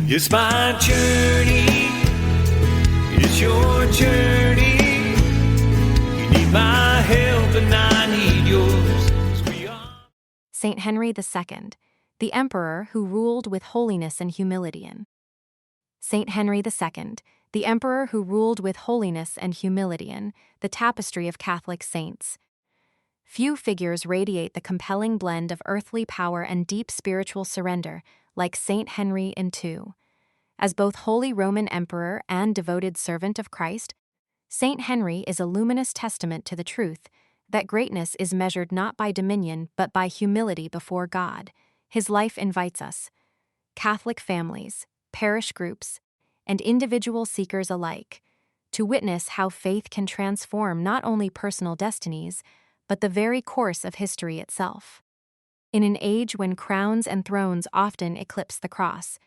It's my journey, it's your journey. You need my help and I need yours. 'Cause we are... Saint Henry II, the emperor who ruled with holiness and humility. Saint Henry II, the emperor who ruled with holiness and humility in the tapestry of Catholic saints. Few figures radiate the compelling blend of earthly power and deep spiritual surrender like Saint Henry II. As both Holy Roman Emperor and devoted servant of Christ, Saint Henry is a luminous testament to the truth that greatness is measured not by dominion but by humility before God. His life invites us, Catholic families, parish groups, and individual seekers alike, to witness how faith can transform not only personal destinies, but the very course of history itself. In an age when crowns and thrones often eclipse the cross,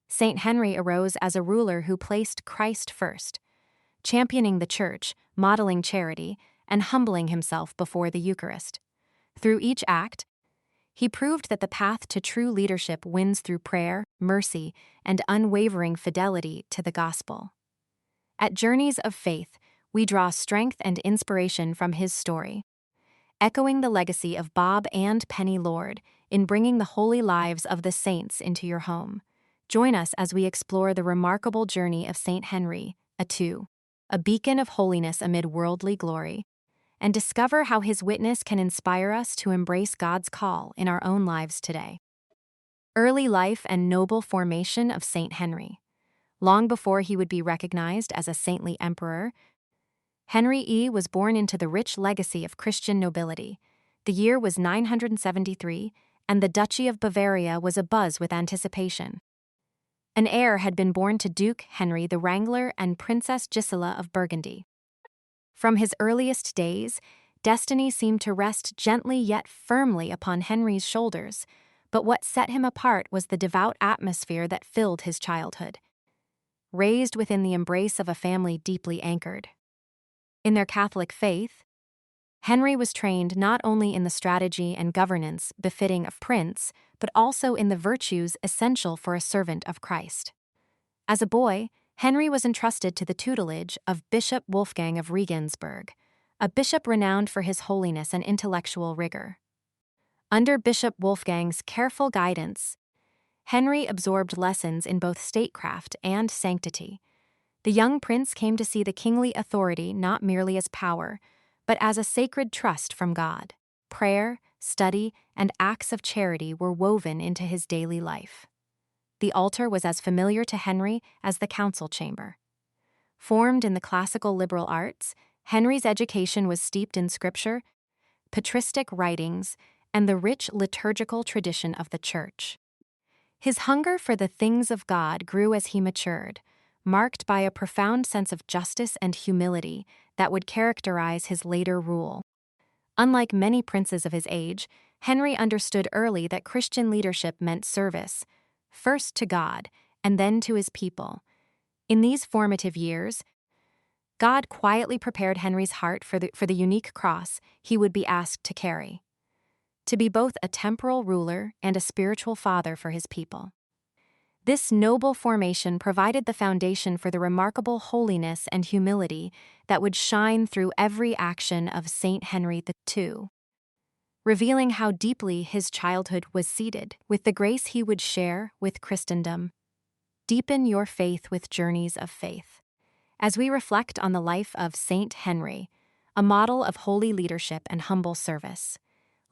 Saint Henry arose as a ruler who placed Christ first, championing the Church, modeling charity, and humbling himself before the Eucharist. Through each act, he proved that the path to true leadership wins through prayer, mercy, and unwavering fidelity to the gospel. At Journeys of Faith, we draw strength and inspiration from his story, echoing the legacy of Bob and Penny Lord in bringing the holy lives of the saints into your home. Join us as we explore the remarkable journey of Saint Henry II, a beacon of holiness amid worldly glory, and discover how his witness can inspire us to embrace God's call in our own lives today. Early life and noble formation of Saint Henry. Long before he would be recognized as a saintly emperor, Henry E was born into the rich legacy of Christian nobility. The year was 973, and the Duchy of Bavaria was abuzz with anticipation. An heir had been born to Duke Henry the Wrangler and Princess Gisela of Burgundy. From his earliest days, destiny seemed to rest gently yet firmly upon Henry's shoulders, but what set him apart was the devout atmosphere that filled his childhood. Raised within the embrace of a family deeply anchored in their Catholic faith, Henry was trained not only in the strategy and governance befitting a prince, but also in the virtues essential for a servant of Christ. As a boy, Henry was entrusted to the tutelage of Bishop Wolfgang of Regensburg, a bishop renowned for his holiness and intellectual rigor. Under Bishop Wolfgang's careful guidance, Henry absorbed lessons in both statecraft and sanctity. The young prince came to see the kingly authority not merely as power, but as a sacred trust from God. Prayer, study, and acts of charity were woven into his daily life. The altar was as familiar to Henry as the council chamber. Formed in the classical liberal arts, Henry's education was steeped in scripture, patristic writings, and the rich liturgical tradition of the Church. His hunger for the things of God grew as he matured, marked by a profound sense of justice and humility that would characterize his later rule. Unlike many princes of his age, Henry understood early that Christian leadership meant service, first to God and then to his people. In these formative years, God quietly prepared Henry's heart for the unique cross he would be asked to carry, to be both a temporal ruler and a spiritual father for his people. This noble formation provided the foundation for the remarkable holiness and humility that would shine through every action of Saint Henry II, revealing how deeply his childhood was seeded with the grace he would share with Christendom. Deepen your faith with Journeys of Faith. As we reflect on the life of Saint Henry, a model of holy leadership and humble service,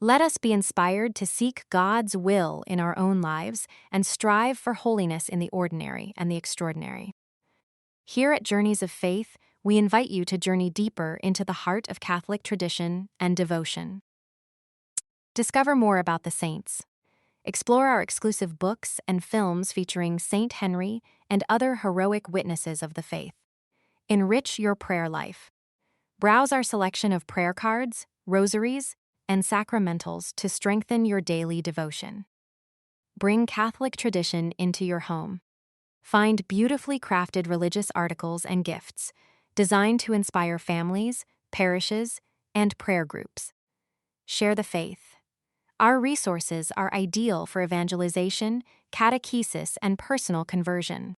let us be inspired to seek God's will in our own lives and strive for holiness in the ordinary and the extraordinary. Here at Journeys of Faith, we invite you to journey deeper into the heart of Catholic tradition and devotion. Discover more about the saints. Explore our exclusive books and films featuring Saint Henry and other heroic witnesses of the faith. Enrich your prayer life. Browse our selection of prayer cards, rosaries, and sacramentals to strengthen your daily devotion. Bring Catholic tradition into your home. Find beautifully crafted religious articles and gifts designed to inspire families, parishes, and prayer groups. Share the faith. Our resources are ideal for evangelization, catechesis, and personal conversion.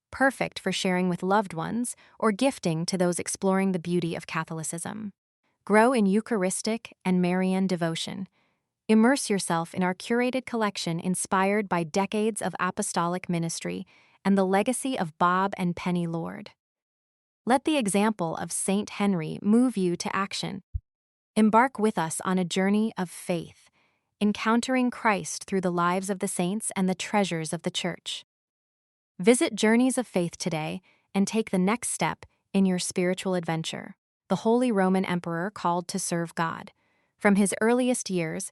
Perfect for sharing with loved ones or gifting to those exploring the beauty of Catholicism. Grow in Eucharistic and Marian devotion. Immerse yourself in our curated collection inspired by decades of apostolic ministry and the legacy of Bob and Penny Lord. Let the example of Saint Henry move you to action. Embark with us on a journey of faith, encountering Christ through the lives of the saints and the treasures of the Church. Visit Journeys of Faith today and take the next step in your spiritual adventure. The Holy Roman Emperor called to serve God. From his earliest years,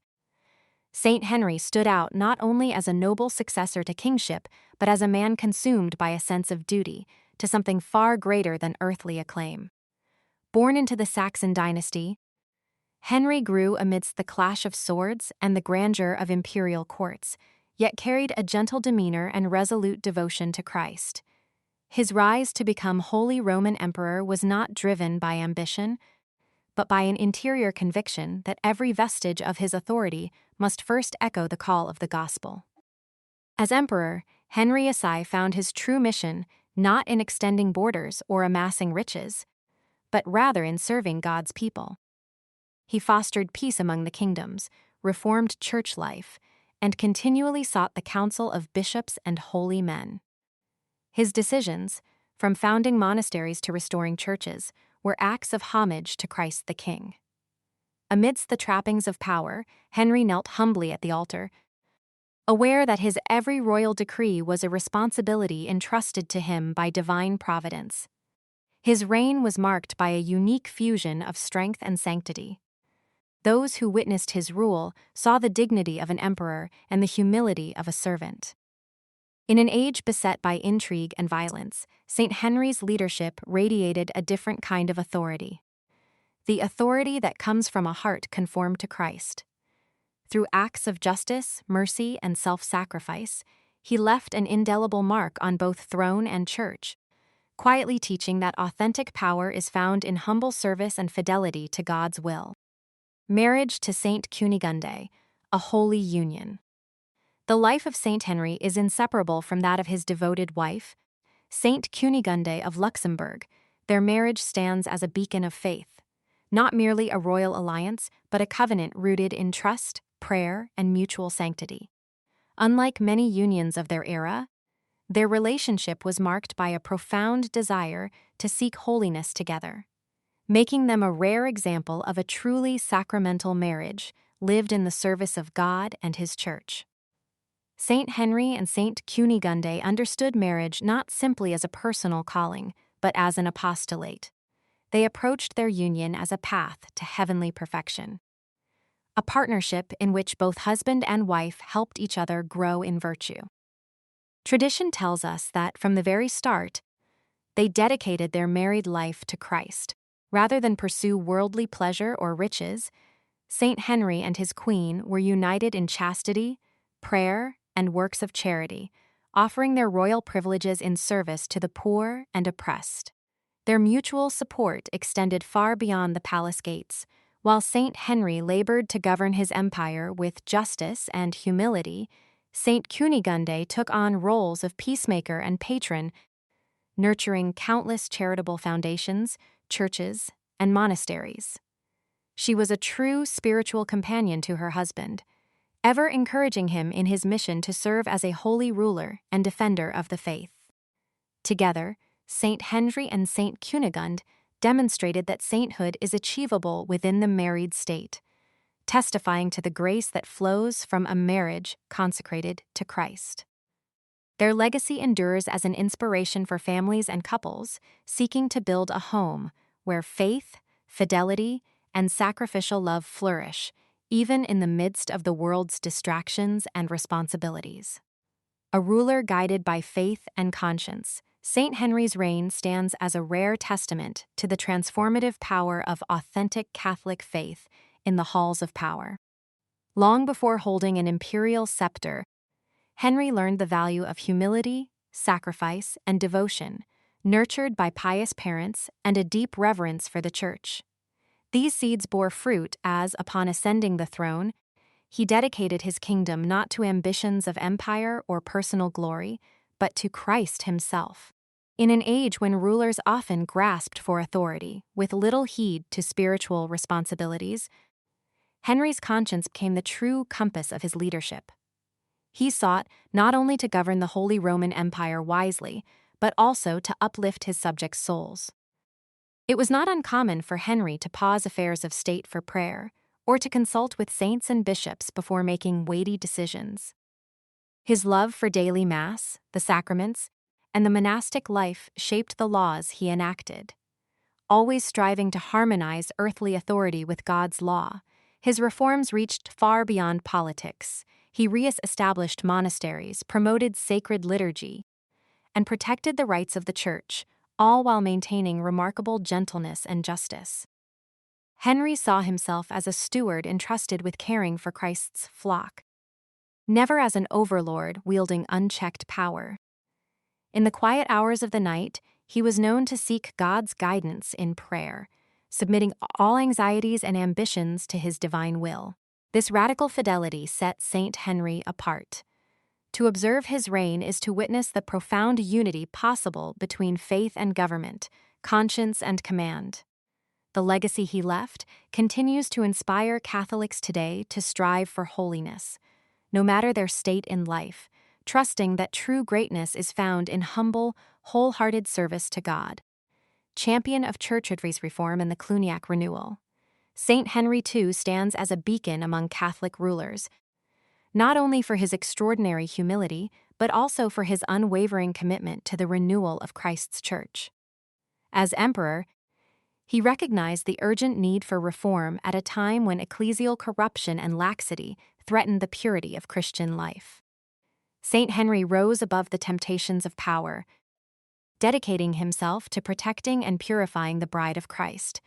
Saint Henry stood out not only as a noble successor to kingship, but as a man consumed by a sense of duty to something far greater than earthly acclaim. Born into the Saxon dynasty, Henry grew amidst the clash of swords and the grandeur of imperial courts, yet carried a gentle demeanor and resolute devotion to Christ. His rise to become Holy Roman Emperor was not driven by ambition, but by an interior conviction that every vestige of his authority must first echo the call of the gospel. As emperor, Henry VI found his true mission not in extending borders or amassing riches, but rather in serving God's people. He fostered peace among the kingdoms, reformed church life, and continually sought the counsel of bishops and holy men. His decisions, from founding monasteries to restoring churches, were acts of homage to Christ the King. Amidst the trappings of power, Henry knelt humbly at the altar, aware that his every royal decree was a responsibility entrusted to him by divine providence. His reign was marked by a unique fusion of strength and sanctity. Those who witnessed his rule saw the dignity of an emperor and the humility of a servant. In an age beset by intrigue and violence, St. Henry's leadership radiated a different kind of authority. The authority that comes from a heart conformed to Christ. Through acts of justice, mercy, and self-sacrifice, he left an indelible mark on both throne and church, quietly teaching that authentic power is found in humble service and fidelity to God's will. Marriage to Saint Cunigunde, a holy union. The life of Saint Henry is inseparable from that of his devoted wife, Saint Cunigunde of Luxembourg. Their marriage stands as a beacon of faith, not merely a royal alliance, but a covenant rooted in trust, prayer, and mutual sanctity. Unlike many unions of their era, their relationship was marked by a profound desire to seek holiness together, making them a rare example of a truly sacramental marriage lived in the service of God and His Church. Saint Henry and Saint Cunigunde understood marriage not simply as a personal calling, but as an apostolate. They approached their union as a path to heavenly perfection, a partnership in which both husband and wife helped each other grow in virtue. Tradition tells us that from the very start, they dedicated their married life to Christ. Rather than pursue worldly pleasure or riches, Saint Henry and his queen were united in chastity, prayer, and works of charity, offering their royal privileges in service to the poor and oppressed. Their mutual support extended far beyond the palace gates. While Saint Henry labored to govern his empire with justice and humility, Saint Cunigunde took on roles of peacemaker and patron, nurturing countless charitable foundations, churches, and monasteries. She was a true spiritual companion to her husband, ever encouraging him in his mission to serve as a holy ruler and defender of the faith. Together, Saint Henry and Saint Cunigunde demonstrated that sainthood is achievable within the married state, testifying to the grace that flows from a marriage consecrated to Christ. Their legacy endures as an inspiration for families and couples seeking to build a home where faith, fidelity, and sacrificial love flourish, even in the midst of the world's distractions and responsibilities. A ruler guided by faith and conscience, Saint Henry's reign stands as a rare testament to the transformative power of authentic Catholic faith in the halls of power. Long before holding an imperial scepter, Henry learned the value of humility, sacrifice, and devotion, nurtured by pious parents and a deep reverence for the Church. These seeds bore fruit as, upon ascending the throne, he dedicated his kingdom not to ambitions of empire or personal glory, but to Christ himself. In an age when rulers often grasped for authority, with little heed to spiritual responsibilities, Henry's conscience became the true compass of his leadership. He sought not only to govern the Holy Roman Empire wisely, but also to uplift his subjects' souls. It was not uncommon for Henry to pause affairs of state for prayer, or to consult with saints and bishops before making weighty decisions. His love for daily Mass, the sacraments, and the monastic life shaped the laws he enacted. Always striving to harmonize earthly authority with God's law, his reforms reached far beyond politics. He re-established monasteries, promoted sacred liturgy, and protected the rights of the Church, all while maintaining remarkable gentleness and justice. Henry saw himself as a steward entrusted with caring for Christ's flock, never as an overlord wielding unchecked power. In the quiet hours of the night, he was known to seek God's guidance in prayer, submitting all anxieties and ambitions to his divine will. This radical fidelity set Saint Henry apart. To observe his reign is to witness the profound unity possible between faith and government, conscience and command. The legacy he left continues to inspire Catholics today to strive for holiness, no matter their state in life, trusting that true greatness is found in humble, wholehearted service to God. Champion of church reform and the Cluniac Renewal, Saint Henry II stands as a beacon among Catholic rulers, not only for his extraordinary humility, but also for his unwavering commitment to the renewal of Christ's Church. As emperor, he recognized the urgent need for reform at a time when ecclesial corruption and laxity threatened the purity of Christian life. Saint Henry rose above the temptations of power, dedicating himself to protecting and purifying the bride of Christ.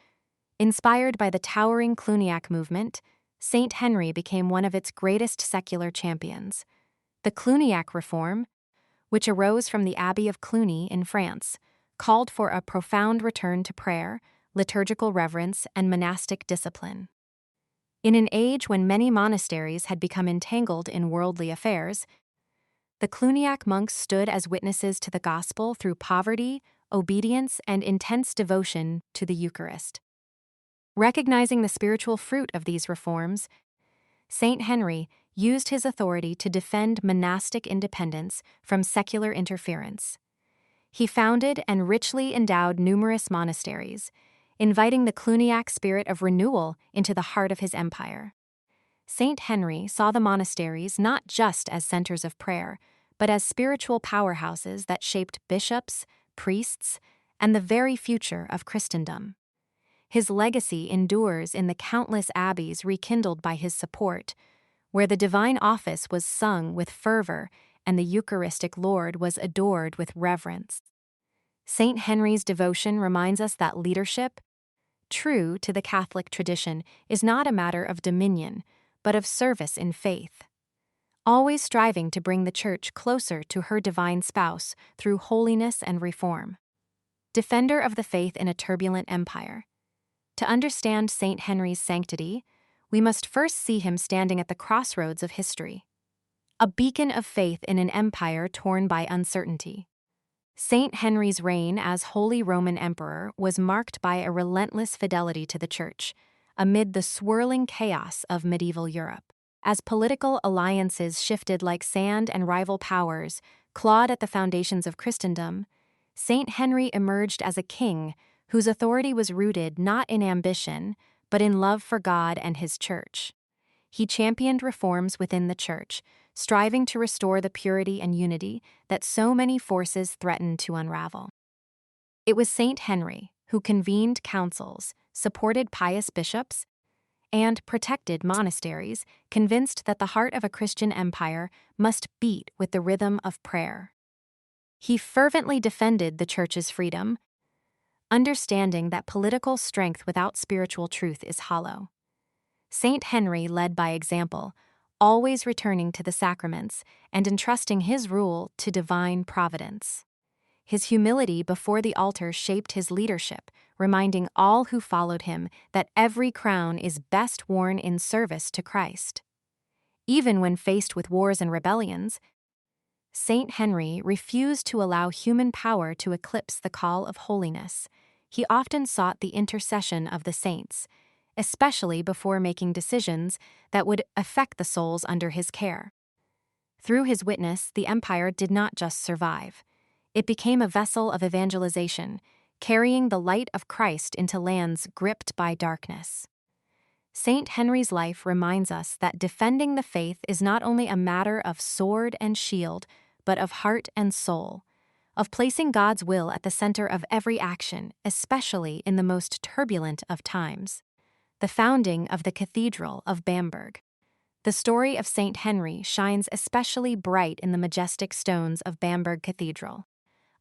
Inspired by the towering Cluniac movement, Saint Henry became one of its greatest secular champions. The Cluniac reform, which arose from the Abbey of Cluny in France, called for a profound return to prayer, liturgical reverence, and monastic discipline. In an age when many monasteries had become entangled in worldly affairs, the Cluniac monks stood as witnesses to the gospel through poverty, obedience, and intense devotion to the Eucharist. Recognizing the spiritual fruit of these reforms, Saint Henry used his authority to defend monastic independence from secular interference. He founded and richly endowed numerous monasteries, inviting the Cluniac spirit of renewal into the heart of his empire. Saint Henry saw the monasteries not just as centers of prayer, but as spiritual powerhouses that shaped bishops, priests, and the very future of Christendom. His legacy endures in the countless abbeys rekindled by his support, where the divine office was sung with fervor and the Eucharistic Lord was adored with reverence. Saint Henry's devotion reminds us that leadership, true to the Catholic tradition, is not a matter of dominion, but of service in faith, always striving to bring the Church closer to her divine spouse through holiness and reform. Defender of the faith in a turbulent empire. To understand Saint Henry's sanctity, we must first see him standing at the crossroads of history, a beacon of faith in an empire torn by uncertainty. Saint Henry's reign as Holy Roman Emperor was marked by a relentless fidelity to the Church, amid the swirling chaos of medieval Europe. As political alliances shifted like sand and rival powers clawed at the foundations of Christendom, Saint Henry emerged as a king whose authority was rooted not in ambition, but in love for God and his Church. He championed reforms within the Church, striving to restore the purity and unity that so many forces threatened to unravel. It was Saint Henry who convened councils, supported pious bishops, and protected monasteries, convinced that the heart of a Christian empire must beat with the rhythm of prayer. He fervently defended the Church's freedom, understanding that political strength without spiritual truth is hollow. Saint Henry led by example, always returning to the sacraments and entrusting his rule to divine providence. His humility before the altar shaped his leadership, reminding all who followed him that every crown is best worn in service to Christ. Even when faced with wars and rebellions, Saint Henry refused to allow human power to eclipse the call of holiness. He often sought the intercession of the saints, especially before making decisions that would affect the souls under his care. Through his witness, the empire did not just survive. It became a vessel of evangelization, carrying the light of Christ into lands gripped by darkness. Saint Henry's life reminds us that defending the faith is not only a matter of sword and shield, but of heart and soul, of placing God's will at the center of every action, especially in the most turbulent of times. The founding of the Cathedral of Bamberg. The story of Saint Henry shines especially bright in the majestic stones of Bamberg Cathedral,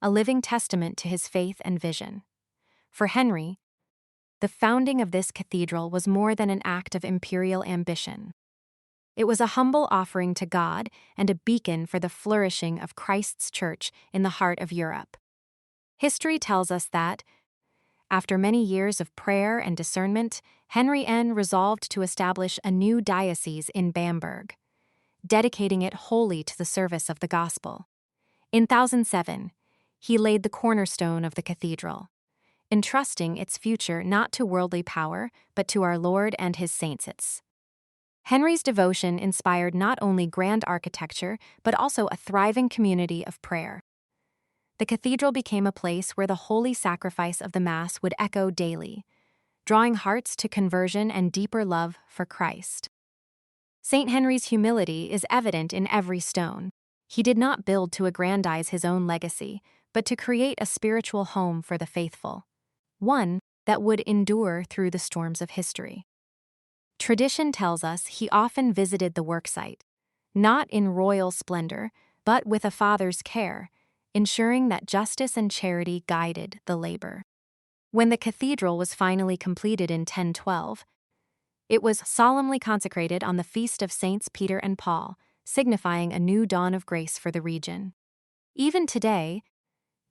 a living testament to his faith and vision. For Henry, the founding of this cathedral was more than an act of imperial ambition. It was a humble offering to God and a beacon for the flourishing of Christ's Church in the heart of Europe. History tells us that, after many years of prayer and discernment, Henry N. resolved to establish a new diocese in Bamberg, dedicating it wholly to the service of the gospel. In 1007, he laid the cornerstone of the cathedral, entrusting its future not to worldly power, but to our Lord and his saints. Henry's devotion inspired not only grand architecture, but also a thriving community of prayer. The cathedral became a place where the holy sacrifice of the Mass would echo daily, drawing hearts to conversion and deeper love for Christ. Saint Henry's humility is evident in every stone. He did not build to aggrandize his own legacy, but to create a spiritual home for the faithful, one that would endure through the storms of history. Tradition tells us he often visited the worksite, not in royal splendor, but with a father's care, ensuring that justice and charity guided the labor. When the cathedral was finally completed in 1012, it was solemnly consecrated on the feast of Saints Peter and Paul, signifying a new dawn of grace for the region. Even today,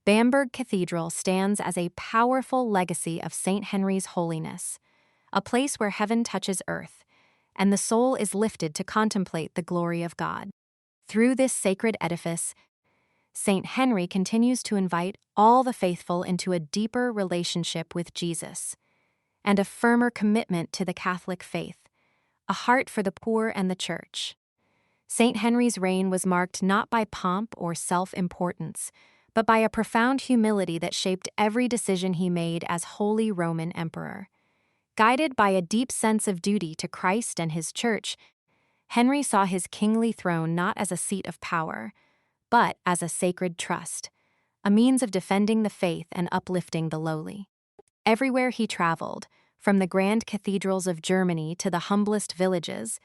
Bamberg Cathedral stands as a powerful legacy of Saint Henry's holiness, a place where heaven touches earth, and the soul is lifted to contemplate the glory of God. Through this sacred edifice, Saint Henry continues to invite all the faithful into a deeper relationship with Jesus and a firmer commitment to the Catholic faith, a heart for the poor and the Church. Saint Henry's reign was marked not by pomp or self-importance, but by a profound humility that shaped every decision he made as Holy Roman Emperor. Guided by a deep sense of duty to Christ and his Church, Henry saw his kingly throne not as a seat of power, but as a sacred trust, a means of defending the faith and uplifting the lowly. Everywhere he traveled, from the grand cathedrals of Germany to the humblest villages,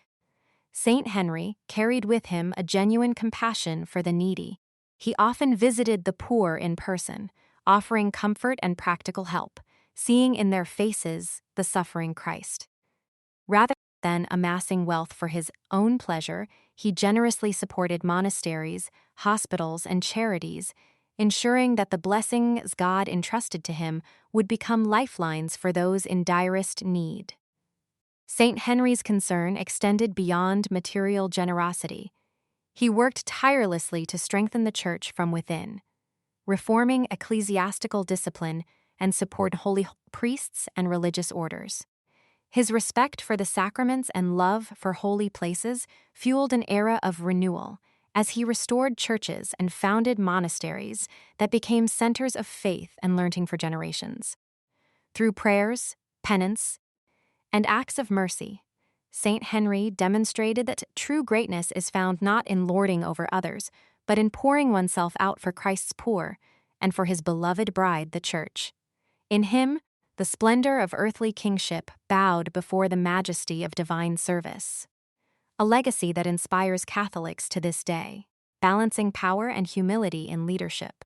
Saint Henry carried with him a genuine compassion for the needy. He often visited the poor in person, offering comfort and practical help, seeing in their faces the suffering Christ. Rather than amassing wealth for his own pleasure, he generously supported monasteries, hospitals, and charities, ensuring that the blessings God entrusted to him would become lifelines for those in direst need. Saint Henry's concern extended beyond material generosity. He worked tirelessly to strengthen the Church from within, reforming ecclesiastical discipline and support holy priests and religious orders. His respect for the sacraments and love for holy places fueled an era of renewal, as he restored churches and founded monasteries that became centers of faith and learning for generations. Through prayers, penance, and acts of mercy, Saint Henry demonstrated that true greatness is found not in lording over others, but in pouring oneself out for Christ's poor and for his beloved bride, the Church. In him, the splendor of earthly kingship bowed before the majesty of divine service. A legacy that inspires Catholics to this day, balancing power and humility in leadership.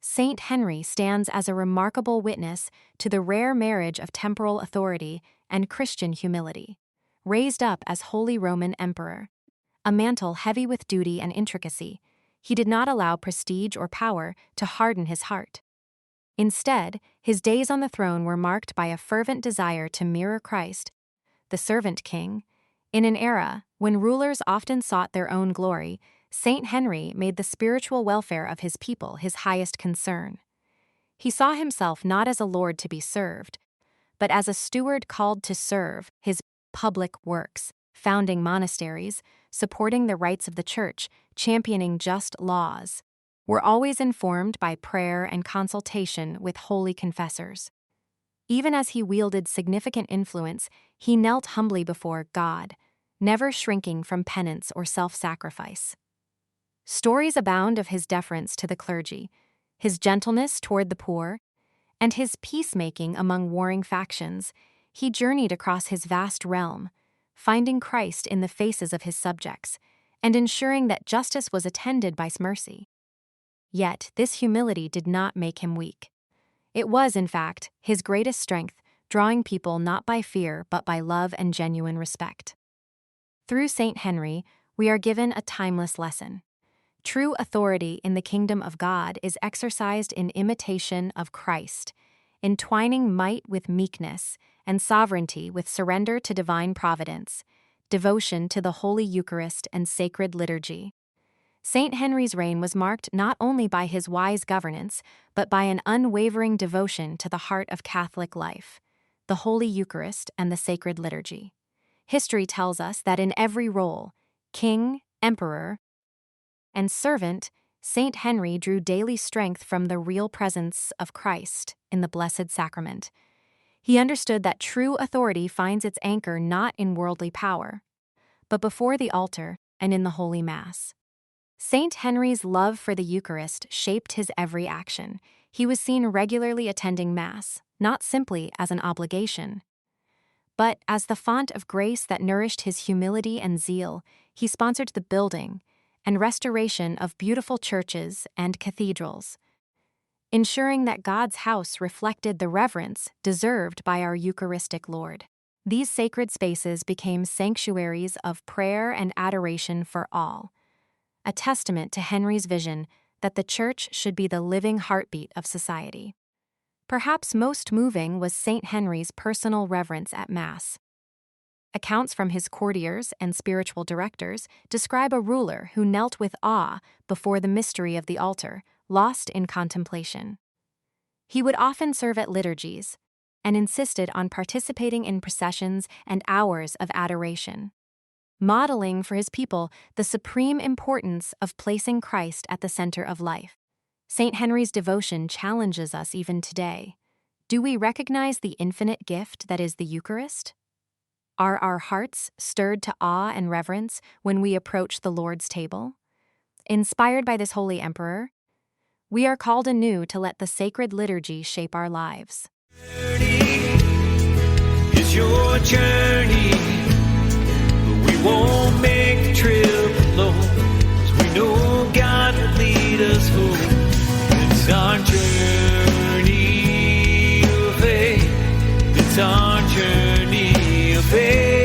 Saint Henry stands as a remarkable witness to the rare marriage of temporal authority and Christian humility. Raised up as Holy Roman Emperor, a mantle heavy with duty and intricacy, he did not allow prestige or power to harden his heart. Instead, his days on the throne were marked by a fervent desire to mirror Christ, the servant king, In an era when rulers often sought their own glory, Saint Henry made the spiritual welfare of his people his highest concern. He saw himself not as a lord to be served, but as a steward called to serve his public works, founding monasteries, supporting the rights of the church, championing just laws, were always informed by prayer and consultation with holy confessors. Even as he wielded significant influence, he knelt humbly before God, never shrinking from penance or self-sacrifice. Stories abound of his deference to the clergy, his gentleness toward the poor, and his peacemaking among warring factions. He journeyed across his vast realm, finding Christ in the faces of his subjects, and ensuring that justice was attended by mercy. Yet this humility did not make him weak. It was, in fact, his greatest strength, drawing people not by fear but by love and genuine respect. Through Saint Henry, we are given a timeless lesson. True authority in the kingdom of God is exercised in imitation of Christ, entwining might with meekness and sovereignty with surrender to divine providence, devotion to the Holy Eucharist and sacred liturgy. Saint Henry's reign was marked not only by his wise governance, but by an unwavering devotion to the heart of Catholic life, the Holy Eucharist and the sacred liturgy. History tells us that in every role, king, emperor, and servant, Saint Henry drew daily strength from the real presence of Christ in the Blessed Sacrament. He understood that true authority finds its anchor not in worldly power, but before the altar and in the Holy Mass. Saint Henry's love for the Eucharist shaped his every action. He was seen regularly attending Mass, not simply as an obligation, but as the font of grace that nourished his humility and zeal. He sponsored the building and restoration of beautiful churches and cathedrals, ensuring that God's house reflected the reverence deserved by our Eucharistic Lord. These sacred spaces became sanctuaries of prayer and adoration for all, a testament to Henry's vision that the Church should be the living heartbeat of society. Perhaps most moving was Saint Henry's personal reverence at Mass. Accounts from his courtiers and spiritual directors describe a ruler who knelt with awe before the mystery of the altar, lost in contemplation. He would often serve at liturgies and insisted on participating in processions and hours of adoration, modeling for his people the supreme importance of placing Christ at the center of life. Saint Henry's devotion challenges us even today. Do we recognize the infinite gift that is the Eucharist? Are our hearts stirred to awe and reverence when we approach the Lord's table? Inspired by this holy emperor, we are called anew to let the sacred liturgy shape our lives. It's your journey, but we won't make the trip alone, 'cause we know God will lead us home. It's our journey of faith. It's our journey of faith.